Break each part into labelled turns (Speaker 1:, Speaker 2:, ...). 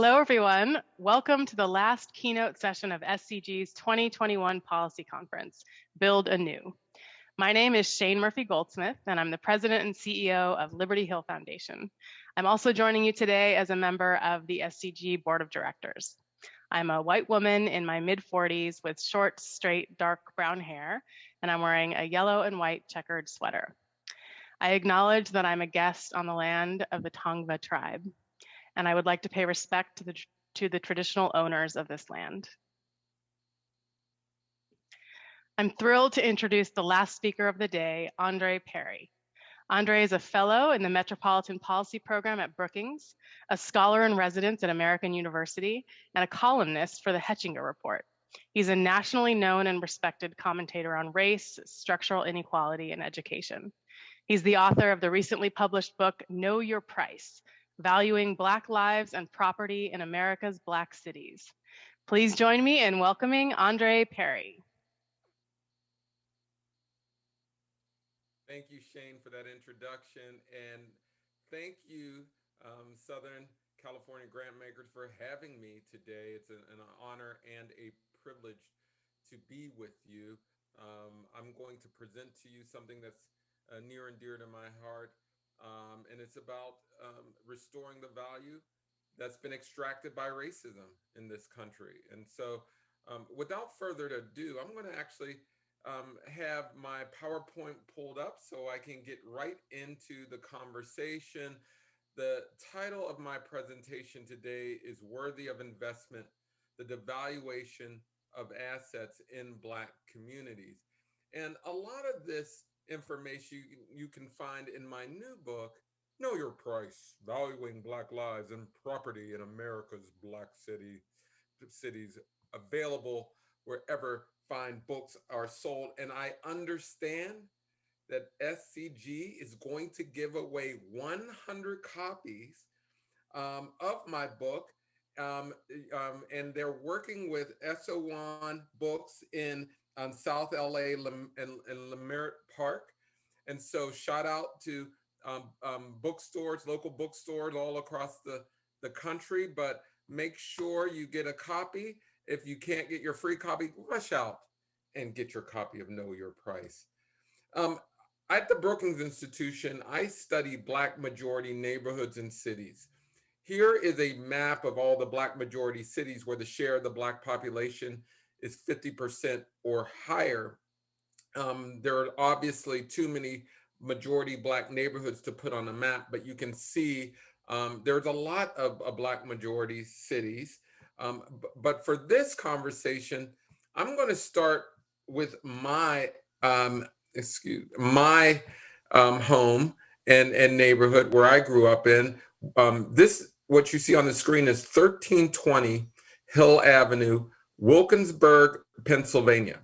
Speaker 1: Hello, everyone. Welcome to the last keynote session of SCG's 2021 Policy Conference, Build Anew. My name is Shane Murphy-Goldsmith, and I'm the President and CEO of Liberty Hill Foundation. I'm also joining you today as a member of the SCG Board of Directors. I'm a white woman in my mid-40s with short, straight, dark brown hair, and I'm wearing a yellow and white checkered sweater. I acknowledge that I'm a guest on the land of the Tongva tribe, and I would like to pay respect to the traditional owners of this land. I'm thrilled to introduce the last speaker of the day, Andre Perry. Andre is a fellow in the Metropolitan Policy Program at Brookings, a scholar in residence at American University, and a columnist for the Hetchinger Report. He's a nationally known and respected commentator on race, structural inequality, and education. He's the author of the recently published book, Know Your Price: Valuing Black Lives and Property in America's Black Cities. Please join me in welcoming Andre Perry.
Speaker 2: Thank you, Shane, for that introduction. And thank you, Southern California grantmakers, for having me today. It's an honor and a privilege to be with you. I'm going to present to you something that's near and dear to my heart. And it's about restoring the value that's been extracted by racism in this country. And so without further ado, I'm going to actually have my PowerPoint pulled up so I can get right into the conversation. The title of my presentation today is Worthy of Investment: The Devaluation of Assets in Black Communities. And a lot of this information you can find in my new book, Know Your Price: Valuing Black Lives and Property in America's Black Cities, available wherever fine books are sold. And I understand that SCG is going to give away 100 copies of my book. And they're working with SO1 Books in South LA and Leimert Park. And so shout out to bookstores, local bookstores all across the country, but make sure you get a copy. If you can't get your free copy, rush out and get your copy of Know Your Price. At the Brookings Institution, I study Black majority neighborhoods and cities. Here is a map of all the Black majority cities where the share of the Black population is 50% or higher. There are obviously too many majority Black neighborhoods to put on a map, but you can see there's a lot of Black majority cities. But for this conversation, I'm going to start with my home and neighborhood where I grew up in. What you see on the screen is 1320 Hill Avenue, Wilkinsburg, Pennsylvania.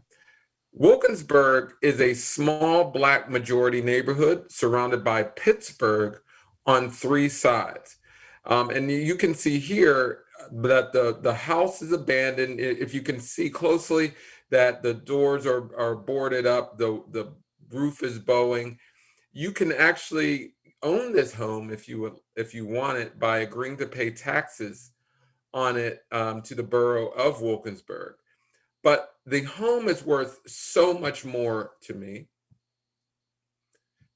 Speaker 2: Wilkinsburg is a small Black majority neighborhood surrounded by Pittsburgh on three sides. And you can see here that the house is abandoned. If you can see closely that the doors are boarded up, the roof is bowing. You can actually own this home if you want it by agreeing to pay taxes on it to the borough of Wilkinsburg. But the home is worth so much more to me.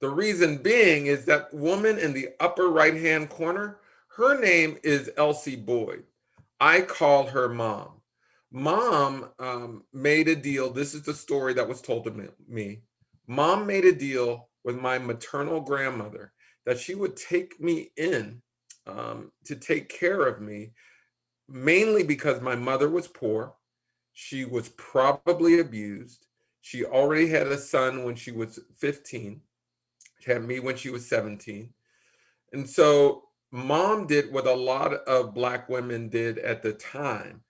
Speaker 2: The reason being is that woman in the upper right-hand corner, her name is Elsie Boyd. I call her Mom. Mom made a deal. This is the story that was told to me. Mom made a deal with my maternal grandmother that she would take me in to take care of me, mainly because my mother was poor. She was probably abused. She already had a son when she was 15. She had me when she was 17. And so Mom did what a lot of Black women did at the time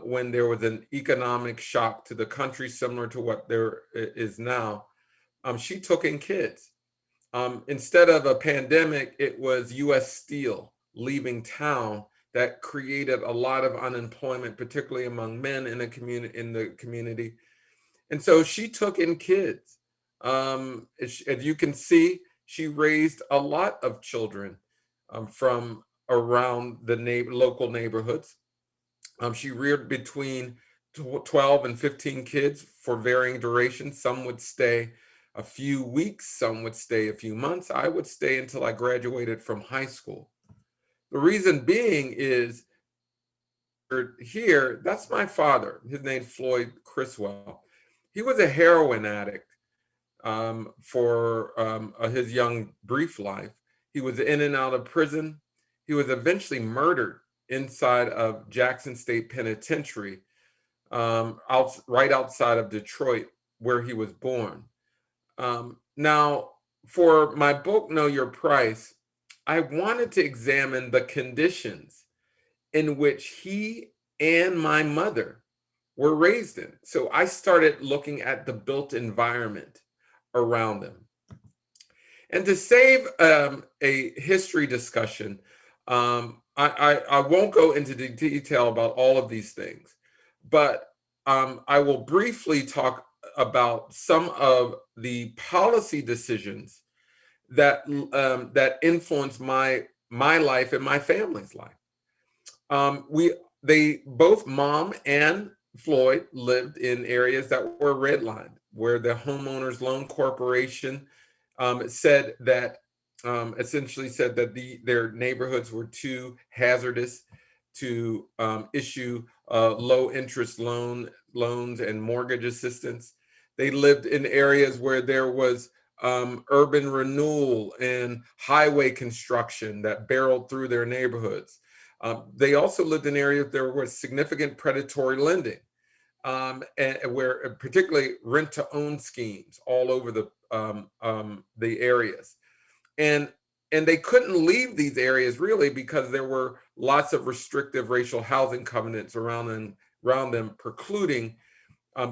Speaker 2: when there was an economic shock to the country, similar to what there is now. She took in kids. Instead of a pandemic, it was U.S. Steel leaving town that created a lot of unemployment, particularly among men in the community. And so she took in kids. As you can see, she raised a lot of children from around the local neighborhoods. She reared between 12 and 15 kids for varying durations. Some would stay a few weeks, some would stay a few months. I would stay until I graduated from high school. The reason being is here, that's my father. His name's Floyd Criswell. He was a heroin addict for his young, brief life. He was in and out of prison. He was eventually murdered inside of Jackson State Penitentiary, right outside of Detroit, where he was born. Now, for my book, Know Your Price, I wanted to examine the conditions in which he and my mother were raised in. So I started looking at the built environment around them. And to save a history discussion, I won't go into the detail about all of these things, but I will briefly talk about some of the policy decisions that that influenced my life and my family's life. They both, mom and Floyd, lived in areas that were redlined, where the homeowners loan corporation said that essentially said that their neighborhoods were too hazardous to issue low interest loans and mortgage assistance. They lived in areas where there was urban renewal and highway construction that barreled through their neighborhoods. They also lived in areas there was significant predatory lending, and where particularly rent-to-own schemes all over the areas, and they couldn't leave these areas really because there were lots of restrictive racial housing covenants around them, precluding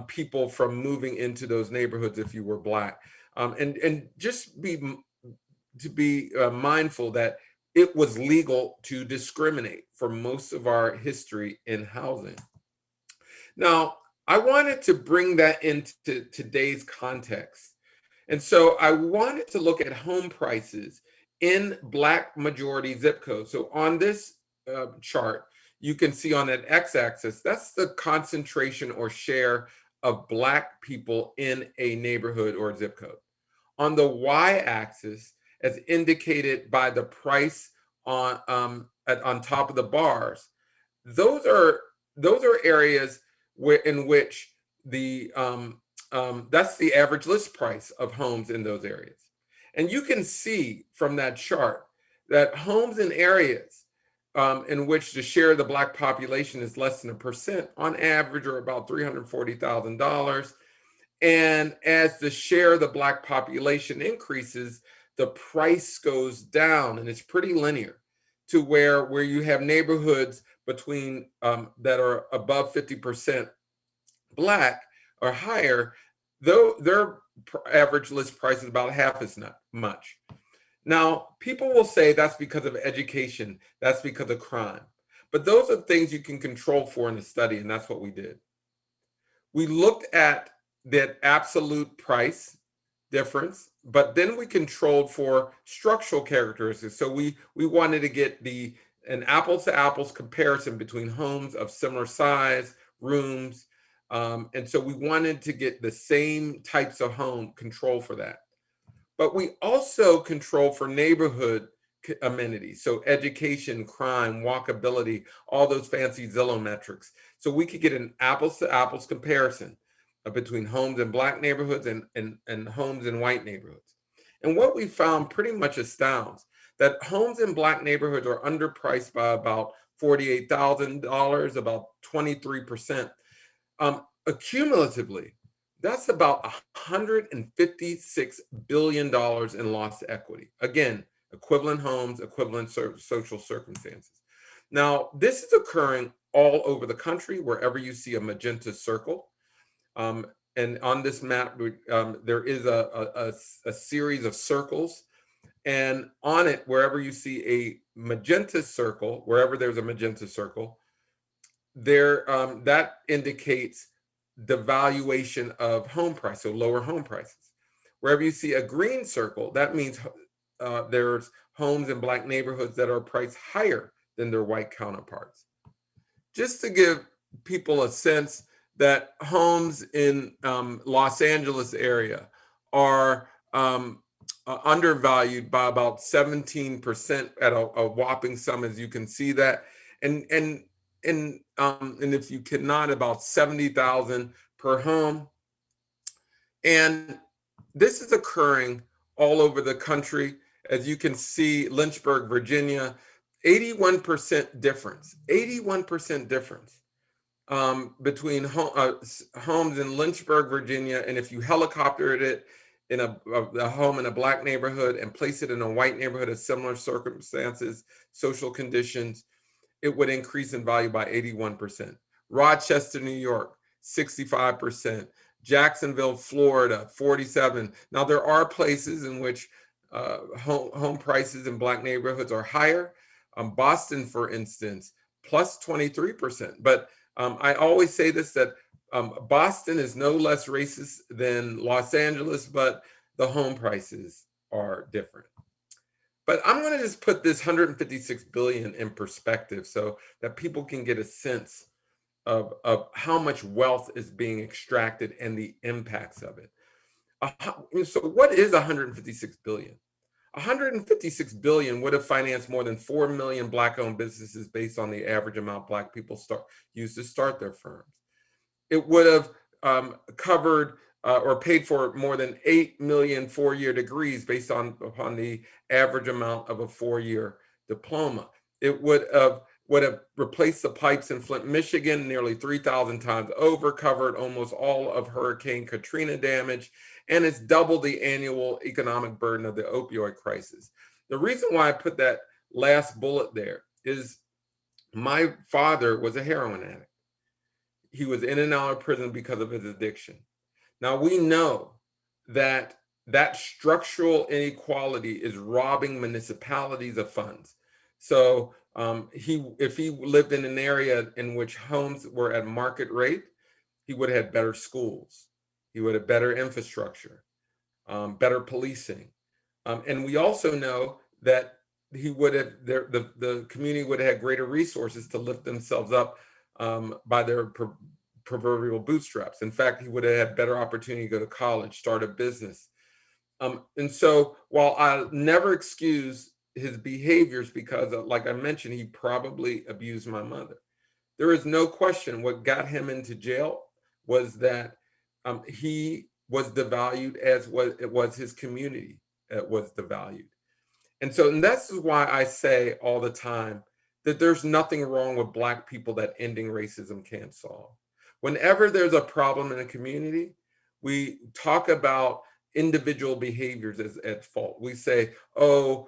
Speaker 2: people from moving into those neighborhoods if you were Black, and just be mindful that it was legal to discriminate for most of our history in housing. Now, I wanted to bring that into today's context. And so I wanted to look at home prices in Black majority zip codes. So on this chart, you can see on that x-axis, that's the concentration or share of Black people in a neighborhood or zip code. On the y-axis, as indicated by the price on top of the bars, those are areas in which that's the average list price of homes in those areas. And you can see from that chart that homes in areas in which the share of the Black population is less than 1%, on average, are about $340,000. And as the share of the Black population increases, the price goes down, and it's pretty linear to where you have neighborhoods between that are above 50% Black or higher, though their average list price is about half as much. Now, people will say that's because of education, that's because of crime. But those are things you can control for in the study, and that's what we did. We looked at that absolute price difference, but then we controlled for structural characteristics. So we wanted to get an apples to apples comparison between homes of similar size, rooms, and so we wanted to get the same types of home control for that. But we also control for neighborhood amenities, so education, crime, walkability, all those fancy Zillow metrics. So we could get an apples to apples comparison between homes in Black neighborhoods and homes in white neighborhoods. And what we found pretty much astounds that homes in Black neighborhoods are underpriced by about $48,000, about 23%. Accumulatively, that's about $156 billion in lost equity. Again, equivalent homes, equivalent social circumstances. Now, this is occurring all over the country, wherever you see a magenta circle. And on this map, there is a series of circles. And on it, wherever you see a magenta circle, wherever there's a magenta circle, there that indicates devaluation of home price, so lower home prices. Wherever you see a green circle, that means there's homes in Black neighborhoods that are priced higher than their white counterparts. Just to give people a sense that homes in Los Angeles area are undervalued by about 17% at a whopping sum, as you can see that, and if you cannot, about 70,000 per home. And this is occurring all over the country. As you can see, Lynchburg, Virginia, 81% difference, 81% difference between homes in Lynchburg, Virginia, and if you helicoptered it in a home in a Black neighborhood and place it in a white neighborhood of similar circumstances, social conditions, it would increase in value by 81%. Rochester, New York, 65%. Jacksonville, Florida, 47. Now, there are places in which home prices in Black neighborhoods are higher. Boston, for instance, plus 23%. But I always say this, that Boston is no less racist than Los Angeles, but the home prices are different. But I'm going to just put this 156 billion in perspective so that people can get a sense of how much wealth is being extracted and the impacts of it. So what is 156 billion? 156 billion would have financed more than 4 million Black-owned businesses based on the average amount Black people use to start their firms. It would have covered or paid for more than 8 million four-year degrees based upon the average amount of a four-year diploma. It would have replaced the pipes in Flint, Michigan, nearly 3,000 times over, covered almost all of Hurricane Katrina damage, and it's doubled the annual economic burden of the opioid crisis. The reason why I put that last bullet there is my father was a heroin addict. He was in and out of prison because of his addiction. Now, we know that structural inequality is robbing municipalities of funds. So if he lived in an area in which homes were at market rate, he would have had better schools. He would have better infrastructure, better policing. And we also know that he would have, the community would have had greater resources to lift themselves up by their proverbial bootstraps. In fact, he would have had better opportunity to go to college, start a business. And so while I'll never excuse his behaviors because, like I mentioned, he probably abused my mother, there is no question what got him into jail was that he was devalued as it was his community was devalued. And so that's why I say all the time that there's nothing wrong with Black people that ending racism can't solve. Whenever there's a problem in a community, we talk about individual behaviors as at fault. We say, oh,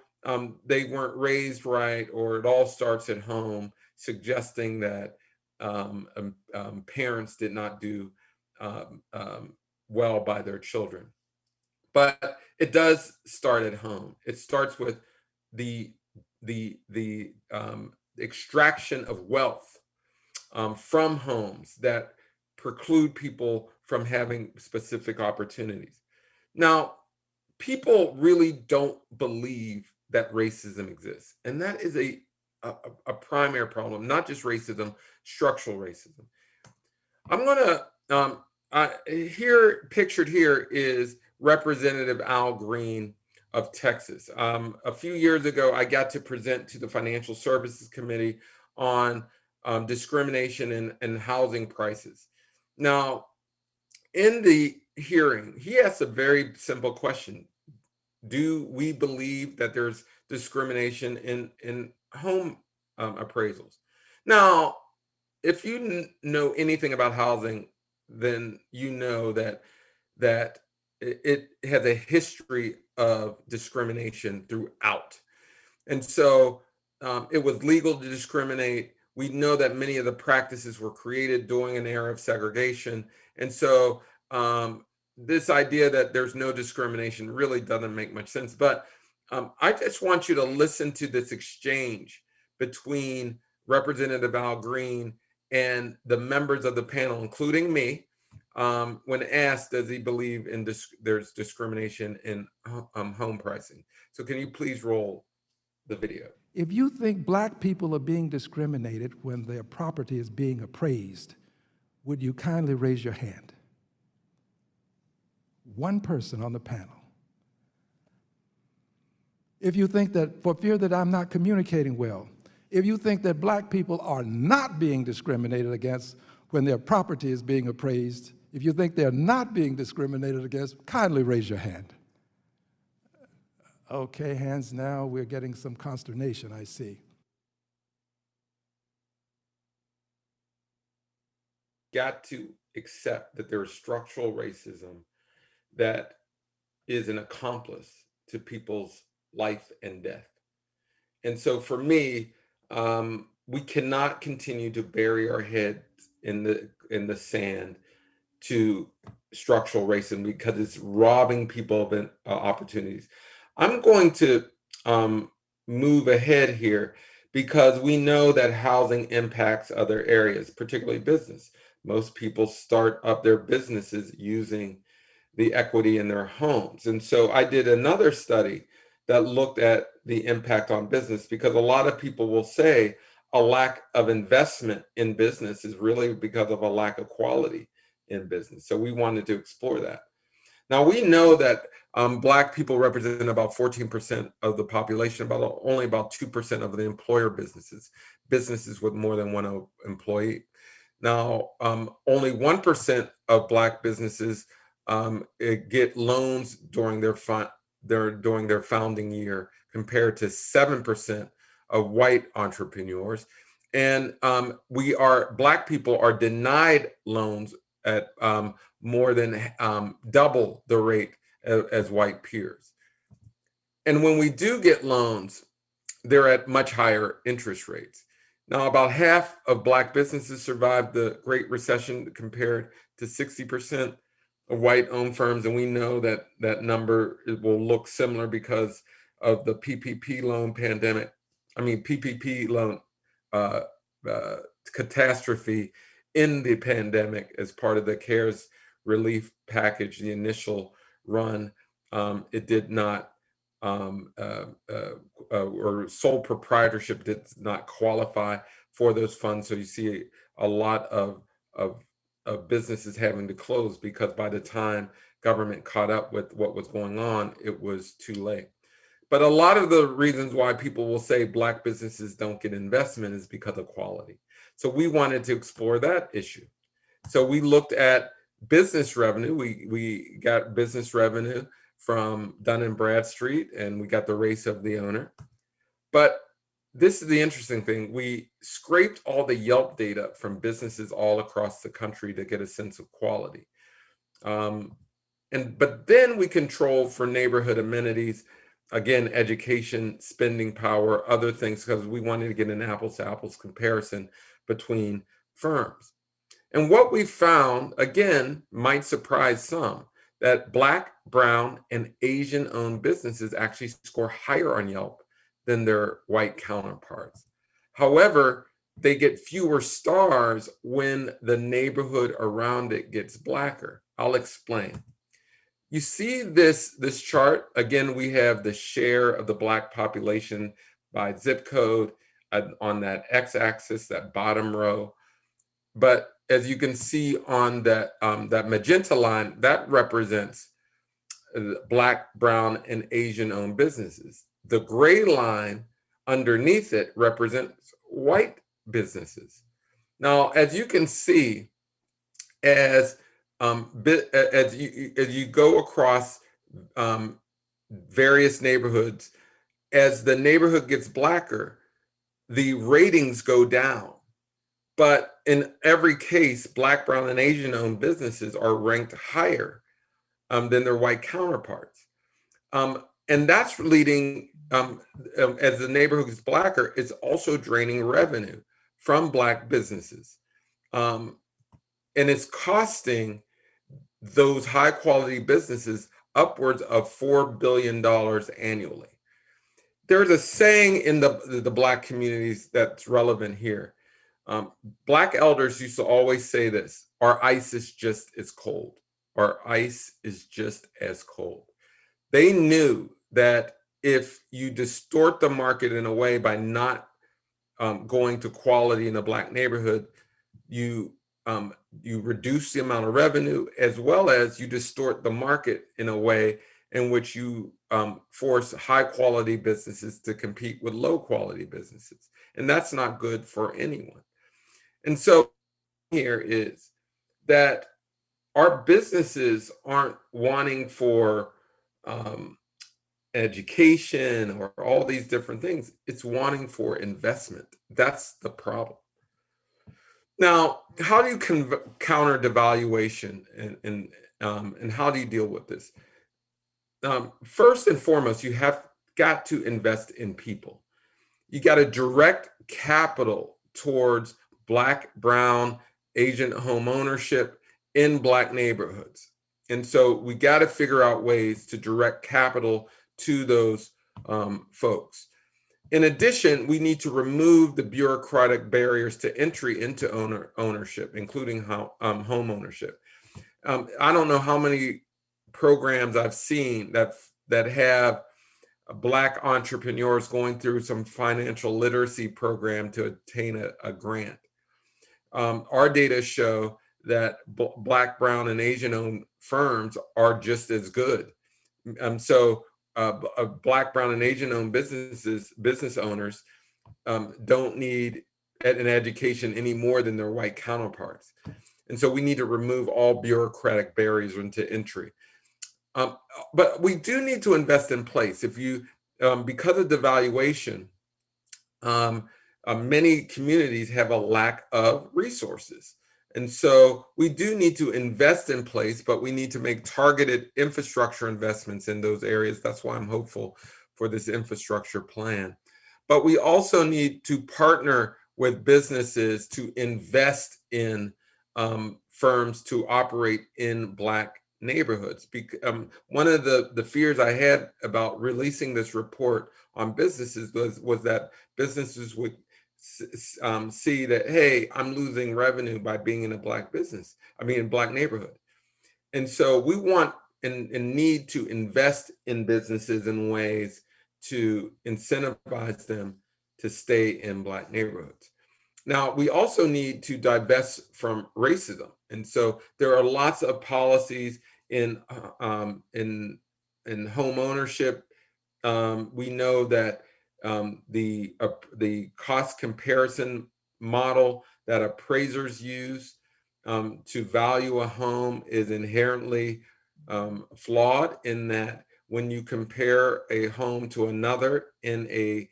Speaker 2: they weren't raised right, or it all starts at home, suggesting that parents did not do well by their children. But it does start at home. It starts with the extraction of wealth from homes that preclude people from having specific opportunities. Now, people really don't believe that racism exists, and that is a primary problem, not just racism, structural racism. I'm gonna here pictured here is Representative Al Green of Texas. A few years ago, I got to present to the Financial Services Committee on discrimination in housing prices. Now, in the hearing, he asked a very simple question. Do we believe that there's discrimination in home appraisals? Now, if you know anything about housing, then you know that it has a history of discrimination throughout. And so it was legal to discriminate. We know that many of the practices were created during an era of segregation. And so this idea that there's no discrimination really doesn't make much sense. But I just want you to listen to this exchange between Representative Al Green and the members of the panel, including me, when asked, does he believe in there's discrimination in home pricing? So can you please roll? the video.
Speaker 3: If you think black people are being discriminated when their property is being appraised, would you kindly raise your hand? One person on the panel. If you think that, for fear that I'm not communicating well, if you think that black people are not being discriminated against when their property is being appraised, if you think they're not being discriminated against, kindly raise your hand. Okay, hands now, we're getting some consternation, I see.
Speaker 2: Got to accept that there is structural racism that is an accomplice to people's life and death. And so for me, we cannot continue to bury our heads in the sand to structural racism because it's robbing people of opportunities. I'm going to move ahead here because we know that housing impacts other areas, particularly business. Most people start up their businesses using the equity in their homes. And so I did another study that looked at the impact on business because a lot of people will say a lack of investment in business is really because of a lack of quality in business. So we wanted to explore that. Now we know that Black people represent about 14% of the population, only about 2% of the employer businesses with more than one employee. Now, only 1% of Black businesses get loans during their founding year, compared to 7% of white entrepreneurs. And Black people are denied loans at more than double the rate as white peers. And when we do get loans, they're at much higher interest rates. Now, about half of Black businesses survived the Great Recession compared to 60% of white-owned firms. And we know that that number will look similar because of the PPP loan catastrophe in the pandemic as part of the CARES relief package, the initial run. It did not, or sole proprietorship did not qualify for those funds. So you see a lot of businesses having to close because by the time government caught up with what was going on, it was too late. But a lot of the reasons why people will say Black businesses don't get investment is because of quality. So we wanted to explore that issue. So we looked at business revenue. We got business revenue from Dun & Bradstreet, and we got the race of the owner. But this is the interesting thing. We scraped all the Yelp data from businesses all across the country to get a sense of quality. But then we control for neighborhood amenities, again, education, spending power, other things, because we wanted to get an apples to apples comparison between firms. And what we found, again, might surprise some, that Black, brown, and Asian-owned businesses actually score higher on Yelp than their white counterparts. However, they get fewer stars when the neighborhood around it gets Blacker. I'll explain. You see this chart. Again, we have the share of the Black population by zip code on that x-axis, that bottom row. But as you can see on that magenta line, that represents Black, brown, and Asian-owned businesses. The gray line underneath it represents white businesses. Now, as you can see, as you go across various neighborhoods, as the neighborhood gets Blacker, the ratings go down. But in every case, Black, brown, and Asian-owned businesses are ranked higher than their white counterparts. And that's leading, as the neighborhood gets Blacker, it's also draining revenue from Black businesses. And it's costing those high-quality businesses upwards of $4 billion annually. There's a saying in the Black communities that's relevant here. Black elders used to always say this: our ice is just as cold. Our ice is just as cold. They knew that if you distort the market in a way by not going to quality in a Black neighborhood, you reduce the amount of revenue, as well as you distort the market in a way in which you force high quality businesses to compete with low quality businesses. And that's not good for anyone. And so here is that our businesses aren't wanting for education or all these different things. It's wanting for investment. That's the problem. Now, how do you counter devaluation, and how do you deal with this? First and foremost, you have got to invest in people. You got to direct capital towards Black, Brown, Asian home ownership in Black neighborhoods. And so we got to figure out ways to direct capital to those folks. In addition, we need to remove the bureaucratic barriers to entry into ownership, including home ownership. I don't know how many programs I've seen that have Black entrepreneurs going through some financial literacy program to obtain a grant. Our data show that Black, Brown, and Asian-owned firms are just as good. So Black, Brown, and Asian-owned business owners don't need an education any more than their white counterparts. And so we need to remove all bureaucratic barriers into entry. But we do need to invest in place. If you, because of devaluation, many communities have a lack of resources. And so we do need to invest in place, but we need to make targeted infrastructure investments in those areas. That's why I'm hopeful for this infrastructure plan. But we also need to partner with businesses to invest in firms to operate in Black neighborhoods. One of the fears I had about releasing this report on businesses was that businesses would see that, hey, I'm losing revenue by being in a Black neighborhood. And so we want and need to invest in businesses in ways to incentivize them to stay in Black neighborhoods. Now, we also need to divest from racism. And so there are lots of policies in home ownership. We know that the cost comparison model that appraisers use to value a home is inherently flawed, in that when you compare a home to another in a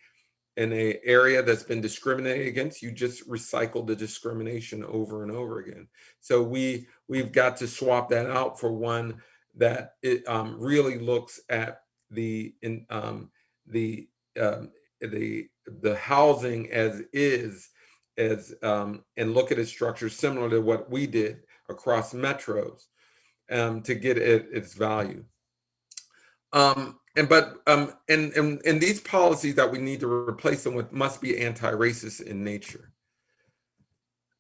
Speaker 2: area that's been discriminated against, you just recycle the discrimination over and over again. So we've got to swap that out for one that it really looks at the housing as is, and look at its structure similar to what we did across metros to get its value. And these policies that we need to replace them with must be anti-racist in nature.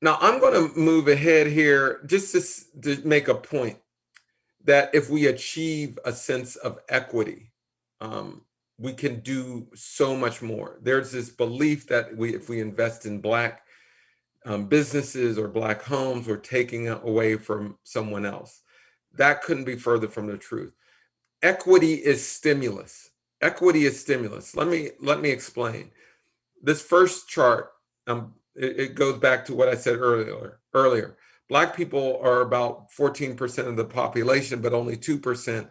Speaker 2: Now, I'm going to move ahead here just to make a point that if we achieve a sense of equity, we can do so much more. There's this belief that if we invest in Black businesses or Black homes, we're taking away from someone else. That couldn't be further from the truth. Equity is stimulus. Equity is stimulus. Let me explain. This first chart, it goes back to what I said earlier. Black people are about 14% of the population, but only 2%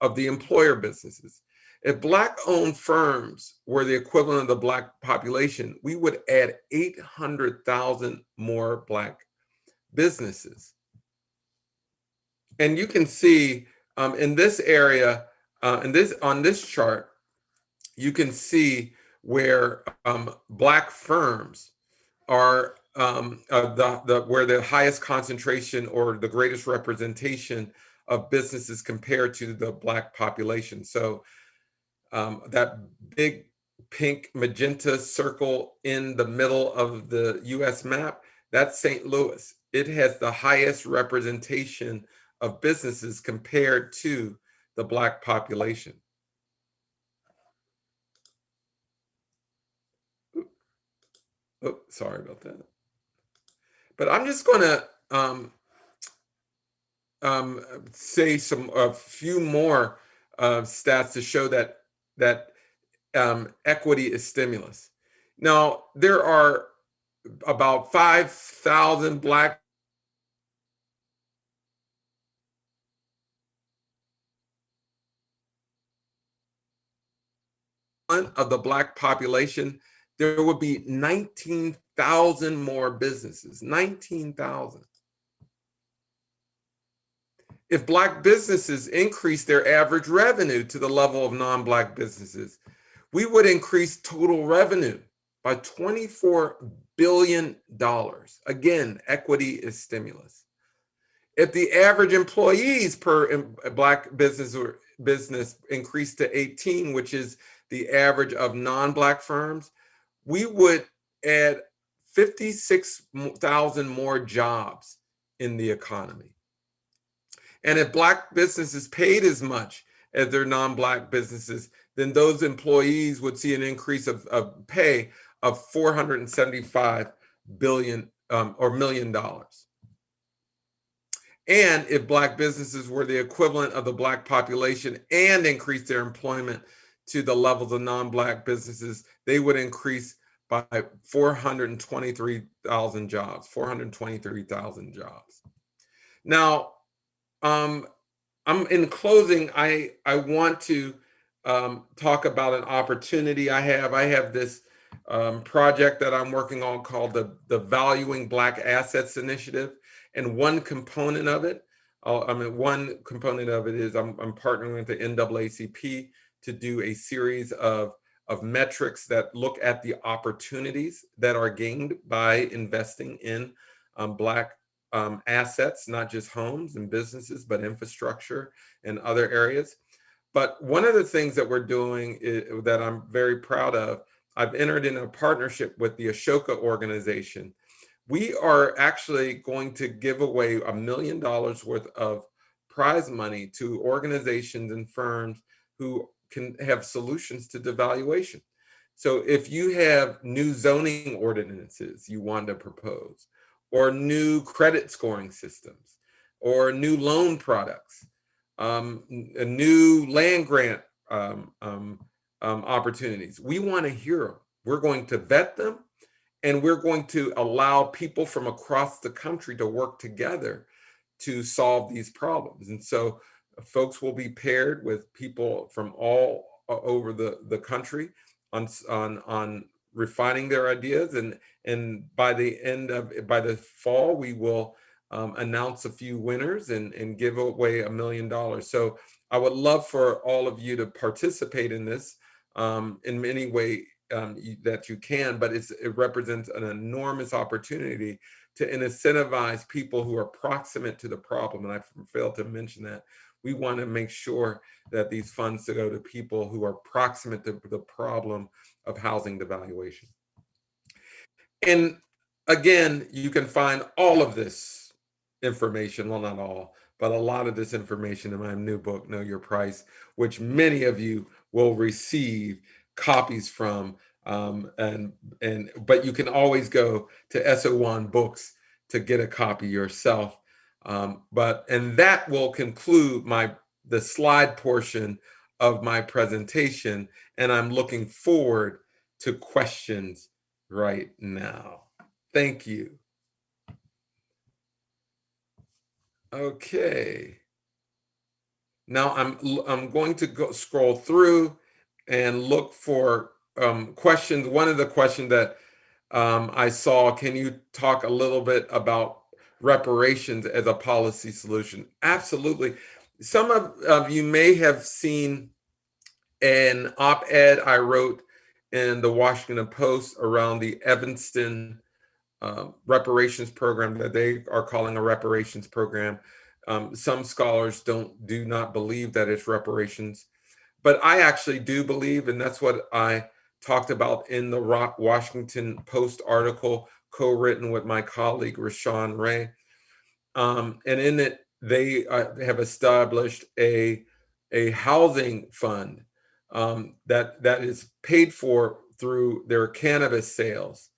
Speaker 2: of the employer businesses. If Black-owned firms were the equivalent of the Black population, we would add 800,000 more Black businesses. And you can see in this area, on this chart, you can see where Black firms are where the highest concentration or the greatest representation of businesses compared to the Black population. So that big pink magenta circle in the middle of the US map, that's St. Louis. It has the highest representation of businesses compared to the Black population. Oh, sorry about that. But I'm just going to say a few more stats to show that equity is stimulus. Now, there are about 5,000 Black of the Black population, there would be 19,000 more businesses, 19,000. If Black businesses increase their average revenue to the level of non-Black businesses, we would increase total revenue by $24 billion. Again, equity is stimulus. If the average employees per Black business increased to 18, which is the average of non-Black firms, we would add 56,000 more jobs in the economy. And if Black businesses paid as much as their non-Black businesses, then those employees would see an increase of pay of $475 billion or $1 million. And if Black businesses were the equivalent of the Black population and increased their employment to the levels of non-Black businesses, they would increase by 423,000 jobs, 423,000 jobs. Now, I'm in closing, I want to talk about an opportunity I have. I have this project that I'm working on called the Valuing Black Assets Initiative. And one component of it, one component of it is I'm partnering with the NAACP to do a series of metrics that look at the opportunities that are gained by investing in Black assets, not just homes and businesses, but infrastructure and other areas. But one of the things that we're doing that I'm very proud of, I've entered in a partnership with the Ashoka organization. We are actually going to give away $1 million worth of prize money to organizations and firms who can have solutions to devaluation. So if you have new zoning ordinances you want to propose, or new credit scoring systems, or new loan products, a new land grant opportunities, we want to hear them. We're going to vet them, and we're going to allow people from across the country to work together to solve these problems. And so folks will be paired with people from all over the country on refining their ideas. And by the fall, we will announce a few winners and give away $1 million. So I would love for all of you to participate in this in many ways that you can, but it represents an enormous opportunity to incentivize people who are proximate to the problem. And I failed to mention that. We want to make sure that these funds go to people who are proximate to the problem of housing devaluation. And again, you can find all of this information, well, not all, but a lot of this information in my new book, Know Your Price, which many of you will receive copies from. But you can always go to SO1 Books to get a copy yourself. And that will conclude the slide portion of my presentation, and I'm looking forward to questions right now. Thank you. Okay. Now I'm going to scroll through and look for questions. One of the questions that I saw, can you talk a little bit about reparations as a policy solution? Absolutely. Some of you may have seen an op-ed I wrote in the Washington Post around the Evanston reparations program that they are calling a reparations program. Some scholars do not believe that it's reparations, but I actually do believe, and that's what I talked about in the Washington Post article co-written with my colleague Rashawn Ray. And in it, they have established a housing fund that is paid for through their cannabis sales.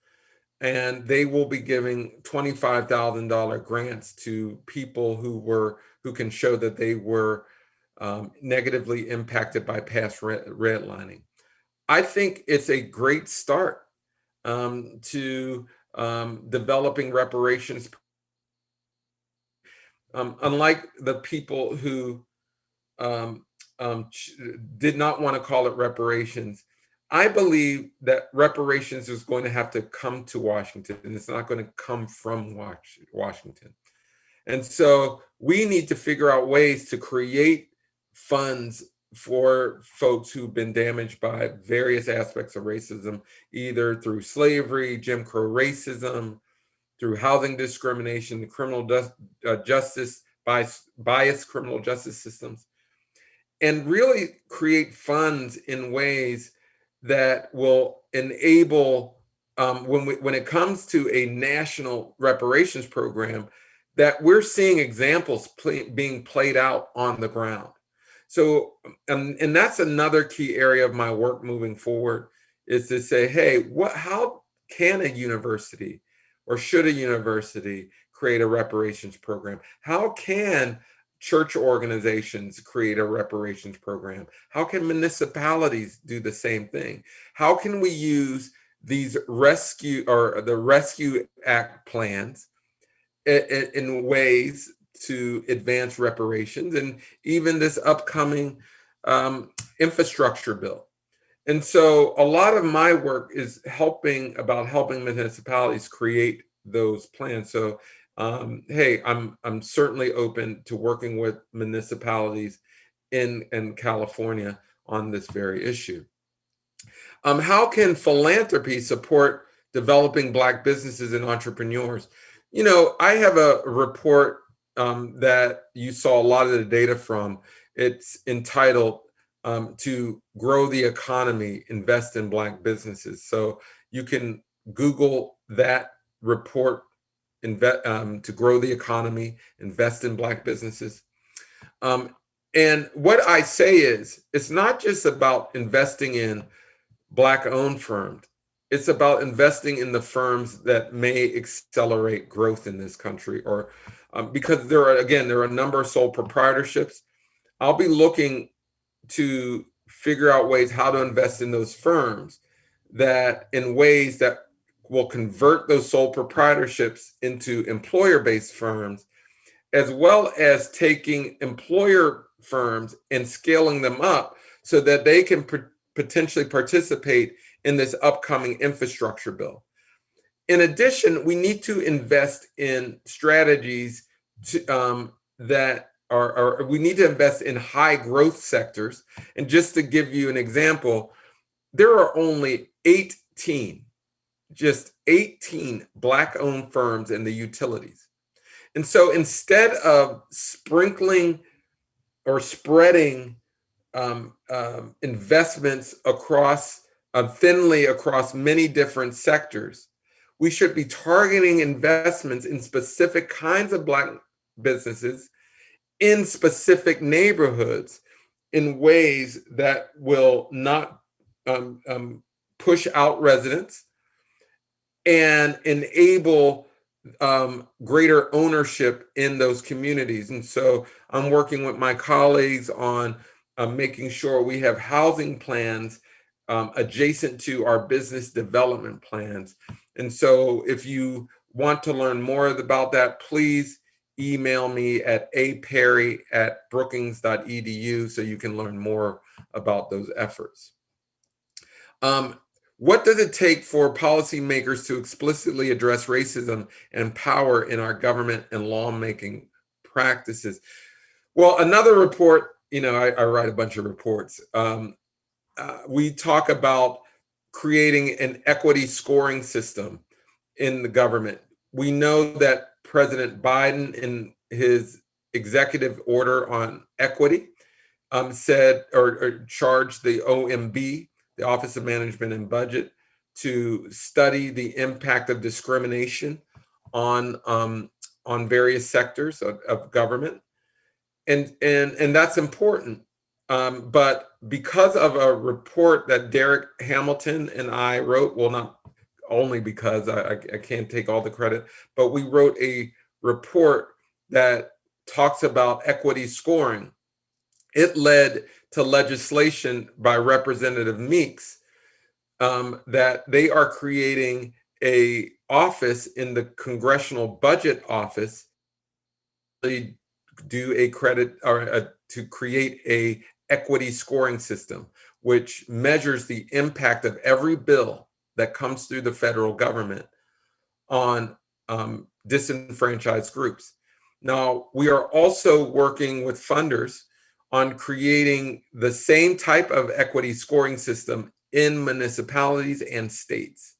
Speaker 2: and they will be giving $25,000 grants to people who can show that they were negatively impacted by past redlining. I think it's a great start to developing reparations. Unlike the people who um, did not want to call it reparations, I believe that reparations is going to have to come to Washington, and it's not going to come from Washington. And so we need to figure out ways to create funds for folks who've been damaged by various aspects of racism, either through slavery, Jim Crow racism, through housing discrimination, criminal justice, biased criminal justice systems, and really create funds in ways that will enable, when it comes to a national reparations program, that we're seeing examples being played out on the ground. So, and that's another key area of my work moving forward, is to say, hey, how can a university, or should a university, create a reparations program? How can church organizations create a reparations program? How can municipalities do the same thing? How can we use these Rescue Act plans in ways to advance reparations, and even this upcoming infrastructure bill? And so a lot of my work is helping municipalities create those plans. So hey, I'm certainly open to working with municipalities in California on this very issue. How can philanthropy support developing Black businesses and entrepreneurs? You know, I have a report that you saw a lot of the data from. It's entitled To Grow the Economy, Invest in Black Businesses. So you can Google that report, To Grow the Economy, Invest in Black Businesses. And what I say is, it's not just about investing in Black-owned firms. It's about investing in the firms that may accelerate growth in this country, or because there are a number of sole proprietorships. I'll be looking to figure out ways how to invest in those firms in ways that will convert those sole proprietorships into employer-based firms, as well as taking employer firms and scaling them up so that they can potentially participate in this upcoming infrastructure bill. In addition, we need to invest in strategies we need to invest in high growth sectors. And just to give you an example, there are only 18 Black-owned firms in the utilities. And so instead of sprinkling or spreading investments thinly across many different sectors, we should be targeting investments in specific kinds of Black businesses in specific neighborhoods in ways that will not push out residents and enable greater ownership in those communities. And so I'm working with my colleagues on making sure we have housing plans adjacent to our business development plans. And so if you want to learn more about that, please email me at aperry@brookings.edu so you can learn more about those efforts. What does it take for policymakers to explicitly address racism and power in our government and lawmaking practices? Well, another report, I write a bunch of reports. We talk about creating an equity scoring system in the government. We know that President Biden, in his executive order on equity, said or charged the OMB, the Office of Management and Budget, to study the impact of discrimination on various sectors of government, and that's important. But because of a report that Derek Hamilton and I wrote, well, not only because I can't take all the credit, but we wrote a report that talks about equity scoring. It led to legislation by Representative Meeks that they are creating a office in the Congressional Budget Office to do a credit or to create a equity scoring system, which measures the impact of every bill that comes through the federal government on disenfranchised groups. Now, we are also working with funders on creating the same type of equity scoring system in municipalities and states.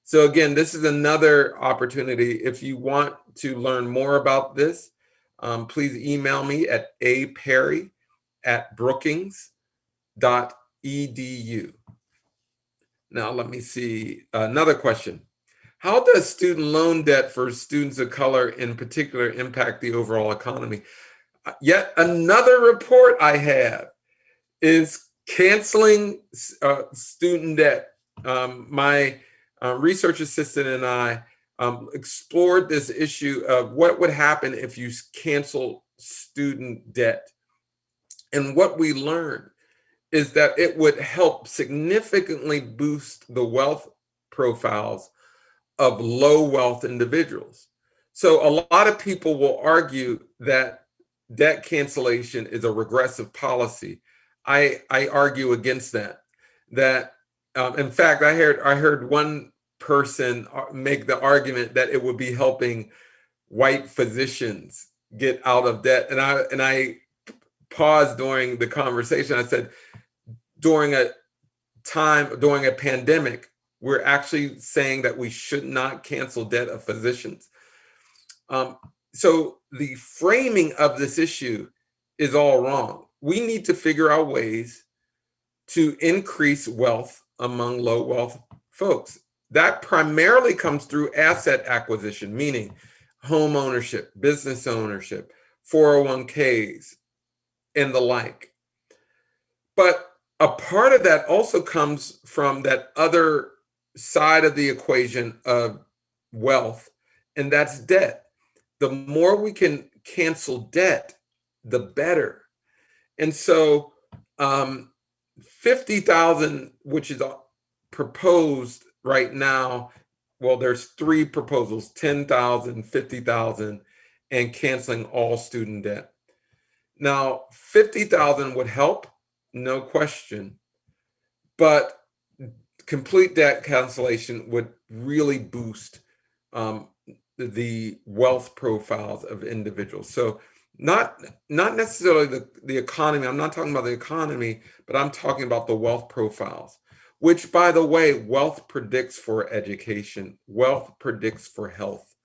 Speaker 2: So again, this is another opportunity. If you want to learn more about this, please email me at aperry@brookings.edu. Now, let me see another question. How does student loan debt for students of color in particular impact the overall economy? Yet another report I have is canceling student debt. My research assistant and I explored this issue of what would happen if you cancel student debt. And what we learned is that it would help significantly boost the wealth profiles of low wealth individuals. So a lot of people will argue that debt cancellation is a regressive policy. I argue against that. In fact, I heard one person make the argument that it would be helping white physicians get out of debt, and I paused during the conversation. I said, during a pandemic, we're actually saying that we should not cancel debt of physicians. So the framing of this issue is all wrong. We need to figure out ways to increase wealth among low wealth folks. That primarily comes through asset acquisition, meaning home ownership, business ownership, 401ks, and the like. But a part of that also comes from that other side of the equation of wealth, and that's debt. The more we can cancel debt, the better. And so 50,000, which is proposed right now, well, there's three proposals, 10,000, 50,000, and canceling all student debt. Now, 50,000 would help, no question, but complete debt cancellation would really boost the wealth profiles of individuals. So not necessarily the economy. I'm not talking about the economy, but I'm talking about the wealth profiles, which, by the way, wealth predicts for education, wealth predicts for health.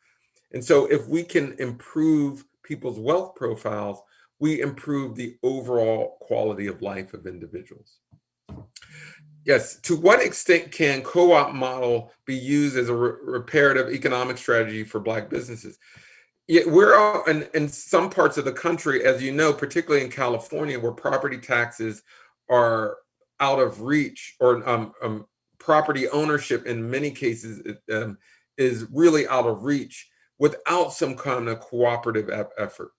Speaker 2: And so if we can improve people's wealth profiles, we improve the overall quality of life of individuals. Yes, to what extent can co-op model be used as a reparative economic strategy for Black businesses? Yeah, we're all in some parts of the country, as you know, particularly in California, where property taxes are out of reach, or property ownership in many cases is really out of reach without some kind of cooperative effort.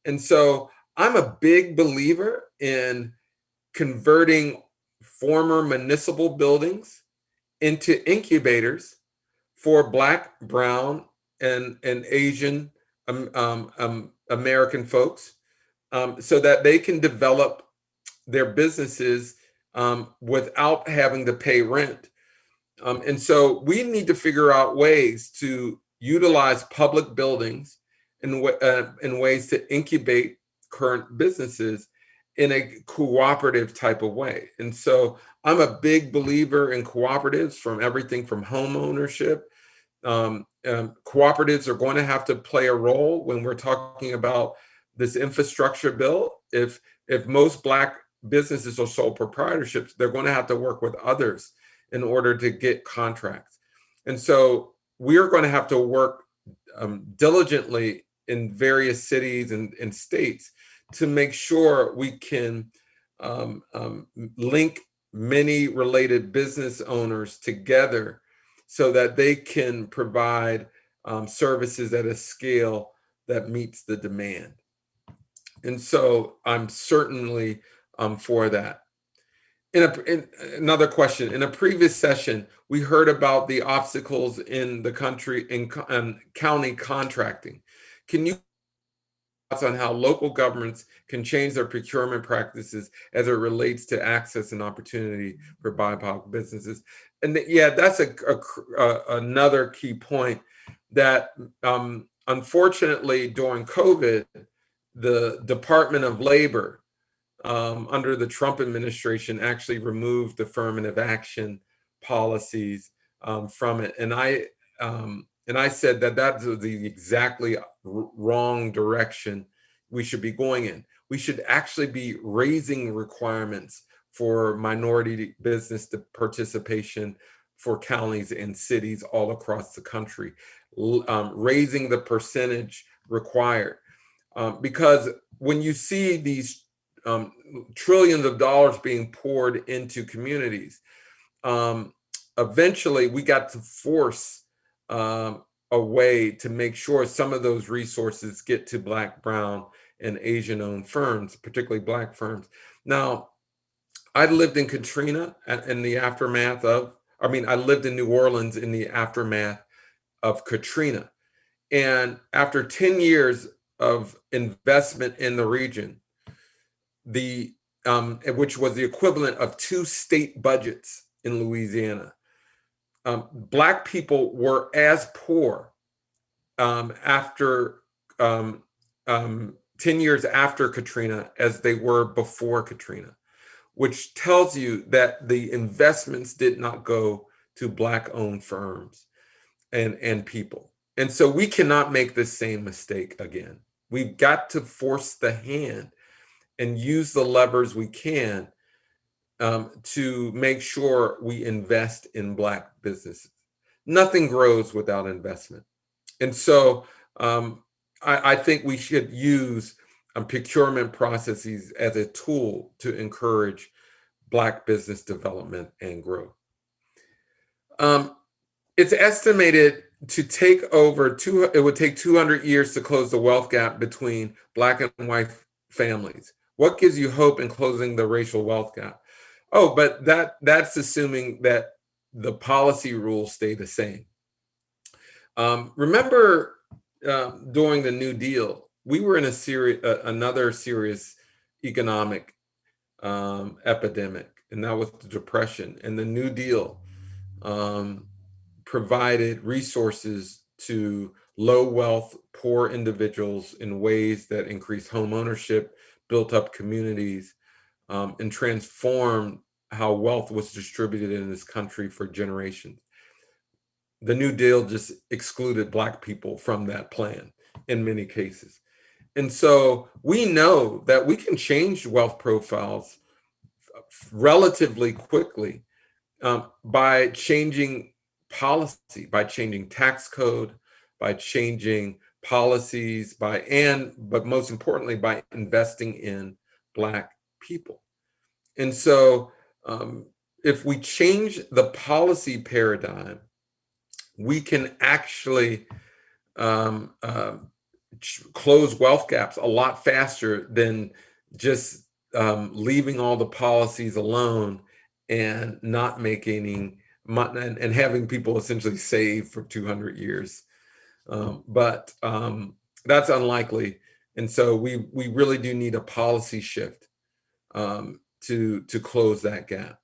Speaker 2: And so I'm a big believer in converting former municipal buildings into incubators for Black, brown, and Asian American folks, so that they can develop their businesses without having to pay rent. And so we need to figure out ways to utilize public buildings in ways to incubate current businesses in a cooperative type of way. And so I'm a big believer in cooperatives, from everything from home ownership. Cooperatives are going to have to play a role when we're talking about this infrastructure bill. If most Black businesses are sole proprietorships, they're going to have to work with others in order to get contracts. And so we're going to have to work diligently in various cities and states to make sure we can link many related business owners together so that they can provide services at a scale that meets the demand. And so I'm certainly for that. In another question, in a previous session, we heard about the obstacles in the country in county contracting. Can you thoughts on how local governments can change their procurement practices as it relates to access and opportunity for BIPOC businesses? And yeah, that's another key point that unfortunately during COVID, the Department of Labor under the Trump administration actually removed affirmative action policies from it. And I said that that's the exactly wrong direction we should be going in. We should actually be raising requirements for minority business participation for counties and cities all across the country, raising the percentage required. Because when you see these trillions of dollars being poured into communities, eventually we got to force a way to make sure some of those resources get to Black, Brown, and Asian-owned firms, particularly Black firms. Now, I lived in Katrina in the aftermath of, I lived in New Orleans in the aftermath of Katrina. And after 10 years of investment in the region, which was the equivalent of 2 state budgets in Louisiana, Black people were as poor after 10 years after Katrina as they were before Katrina, which tells you that the investments did not go to Black-owned firms and people. And so we cannot make the same mistake again. We've got to force the hand and use the levers we can to make sure we invest in Black businesses. Nothing grows without investment. And so I think we should use procurement processes as a tool to encourage Black business development and growth. It's estimated to take it would take 200 years to close the wealth gap between Black and white families. What gives you hope in closing the racial wealth gap? Oh, but that's assuming that the policy rules stay the same. Remember during the New Deal, we were in another serious economic epidemic, and that was the Depression. And the New Deal provided resources to low wealth, poor individuals in ways that increased home ownership, built up communities, and transformed how wealth was distributed in this country for generations. The New Deal just excluded Black people from that plan in many cases. And so we know that we can change wealth profiles relatively quickly by changing policy, by changing tax code, by changing policies, but most importantly, by investing in Black people. And so if we change the policy paradigm, we can actually close wealth gaps a lot faster than just leaving all the policies alone and not making and having people essentially save for 200 years. But that's unlikely. And so we really do need a policy shift to close that gap.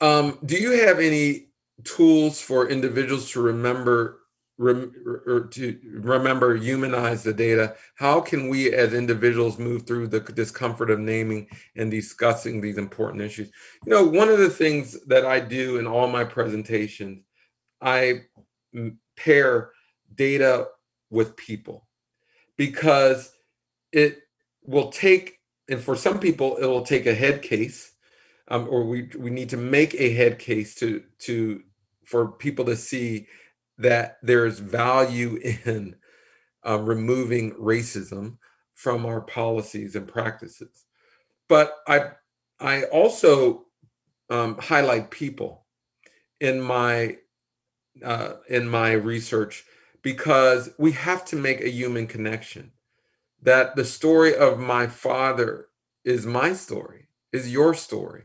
Speaker 2: Do you have any tools for individuals to humanize the data? How can we as individuals move through the discomfort of naming and discussing these important issues? You know, one of the things that I do in all my presentations, I pair data with people, because it will take, and for some people, it will take a head case, or we need to make a head case for people to see that there's value in removing racism from our policies and practices. But I also highlight people in my in my research, because we have to make a human connection. That the story of my father is my story, is your story.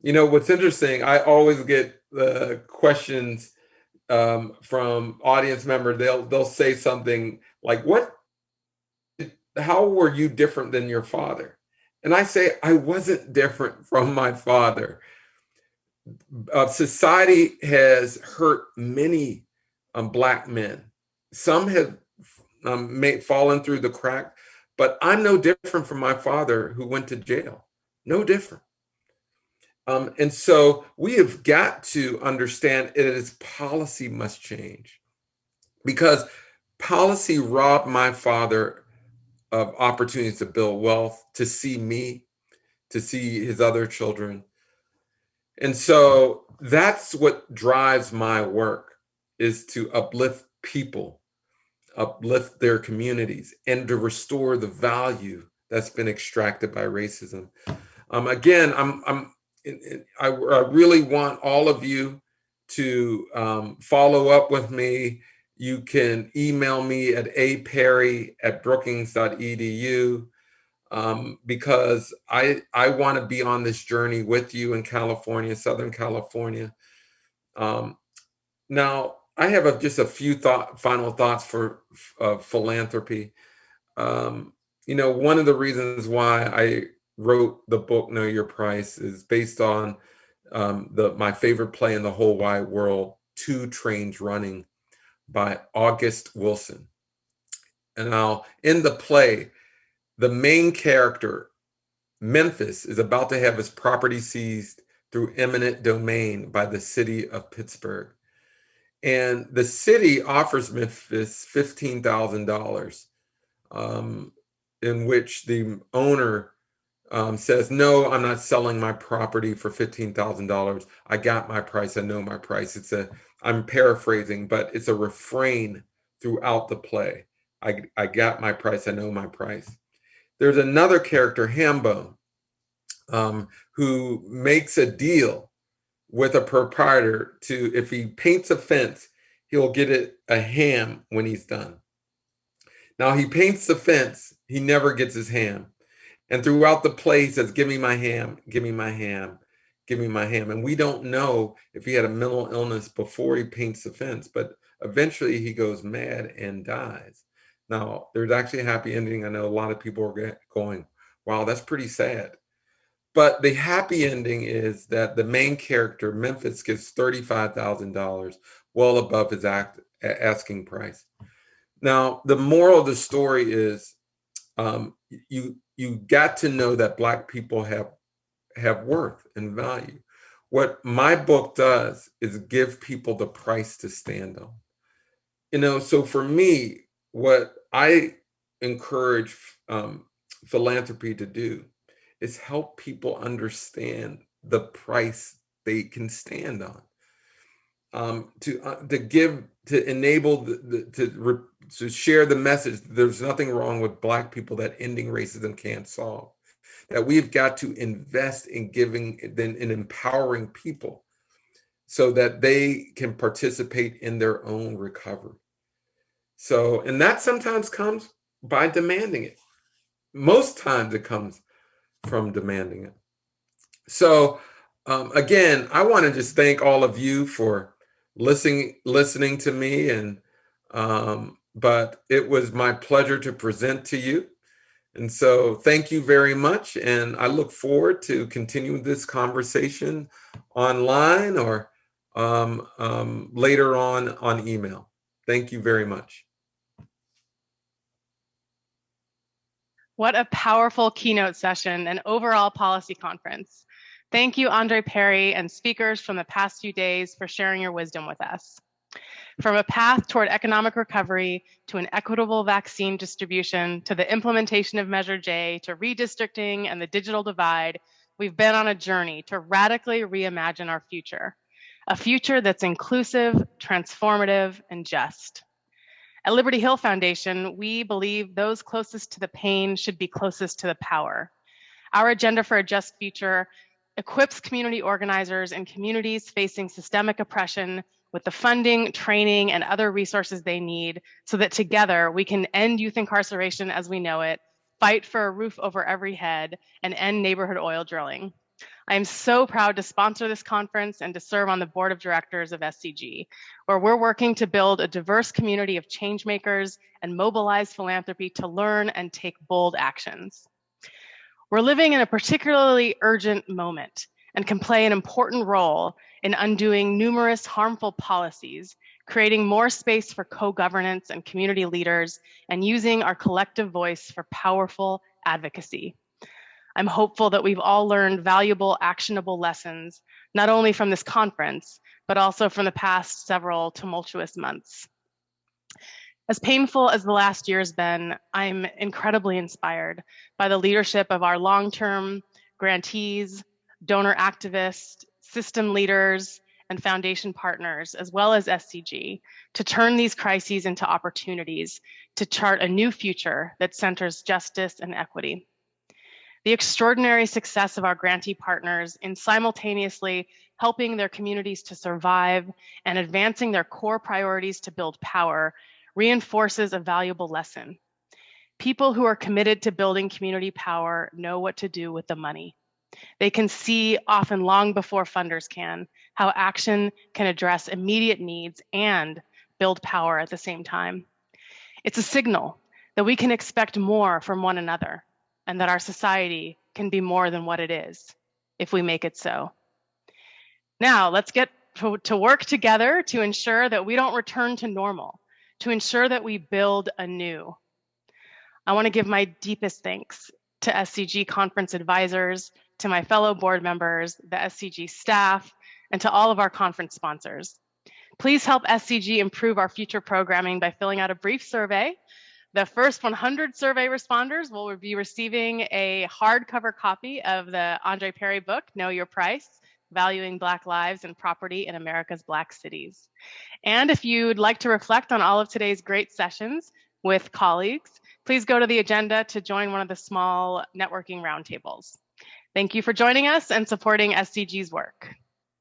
Speaker 2: You know, what's interesting, I always get questions from audience members. They'll say something like, how were you different than your father? And I say, I wasn't different from my father. Society has hurt many Black men. Some have fallen through the crack, but I'm no different from my father who went to jail. No different. And so we have got to understand it is policy must change, because policy robbed my father of opportunities to build wealth, to see me, to see his other children. And so that's what drives my work, is to uplift people, uplift their communities, and to restore the value that's been extracted by racism. Again, I really want all of you to follow up with me. You can email me at aperry@brookings.edu, because I want to be on this journey with you in California, Southern California. Now, I have just a few final thoughts for philanthropy. You know, one of the reasons why I wrote the book Know Your Price is based on my favorite play in the whole wide world, Two Trains Running, by August Wilson. And now in the play, the main character, Memphis, is about to have his property seized through eminent domain by the city of Pittsburgh. And the city offers Memphis $15,000, in which the owner says, no, I'm not selling my property for $15,000. I got my price. I know my price. I'm paraphrasing, but it's a refrain throughout the play. I got my price. I know my price. There's another character, Hambone, who makes a deal with a proprietor to, if he paints a fence, he'll get it a ham when he's done. Now he paints the fence, he never gets his ham. And throughout the play, he says, give me my ham, give me my ham, give me my ham. And we don't know if he had a mental illness before he paints the fence, but eventually he goes mad and dies. Now, there's actually a happy ending. I know a lot of people are going, wow, that's pretty sad. But the happy ending is that the main character, Memphis, gets $35,000, well above his asking price. Now, the moral of the story is, you got to know that Black people have worth and value. What my book does is give people the price to stand on. You know, so for me, what I encourage philanthropy to do is help people understand the price they can stand on. To enable to share the message that there's nothing wrong with Black people, that ending racism can't solve. That we've got to invest in giving, in empowering people so that they can participate in their own recovery. So, and that sometimes comes by demanding it. Most times it comes from demanding it. So, again, I want to just thank all of you for listening to me, and but it was my pleasure to present to you. And so thank you very much. And I look forward to continuing this conversation online or later on email. Thank you very much.
Speaker 1: What a powerful keynote session and overall policy conference. Thank you, Andre Perry, and speakers from the past few days for sharing your wisdom with us. From a path toward economic recovery, to an equitable vaccine distribution, to the implementation of Measure J, to redistricting and the digital divide, we've been on a journey to radically reimagine our future, a future that's inclusive, transformative, and just. At Liberty Hill Foundation, we believe those closest to the pain should be closest to the power. Our agenda for a just future equips community organizers in communities facing systemic oppression with the funding, training, and other resources they need so that together we can end youth incarceration as we know it, fight for a roof over every head, and end neighborhood oil drilling. I am so proud to sponsor this conference and to serve on the board of directors of SCG, where we're working to build a diverse community of changemakers and mobilize philanthropy to learn and take bold actions. We're living in a particularly urgent moment and can play an important role in undoing numerous harmful policies, creating more space for co-governance and community leaders, and using our collective voice for powerful advocacy. I'm hopeful that we've all learned valuable, actionable lessons, not only from this conference, but also from the past several tumultuous months. As painful as the last year has been, I'm incredibly inspired by the leadership of our long-term grantees, donor activists, system leaders, and foundation partners, as well as SCG, to turn these crises into opportunities to chart a new future that centers justice and equity. The extraordinary success of our grantee partners in simultaneously helping their communities to survive and advancing their core priorities to build power reinforces a valuable lesson. People who are committed to building community power know what to do with the money. They can see, often long before funders can, how action can address immediate needs and build power at the same time. It's a signal that we can expect more from one another and that our society can be more than what it is if we make it so. Now, let's get to work together to ensure that we don't return to normal, to ensure that we build anew. I want to give my deepest thanks to SCG conference advisors, to my fellow board members, the SCG staff, and to all of our conference sponsors. Please help SCG improve our future programming by filling out a brief survey. The first 100 survey responders will be receiving a hardcover copy of the Andre Perry book, Know Your Price, Valuing Black Lives and Property in America's Black Cities. And if you'd like to reflect on all of today's great sessions with colleagues, please go to the agenda to join one of the small networking roundtables. Thank you for joining us and supporting SCG's work.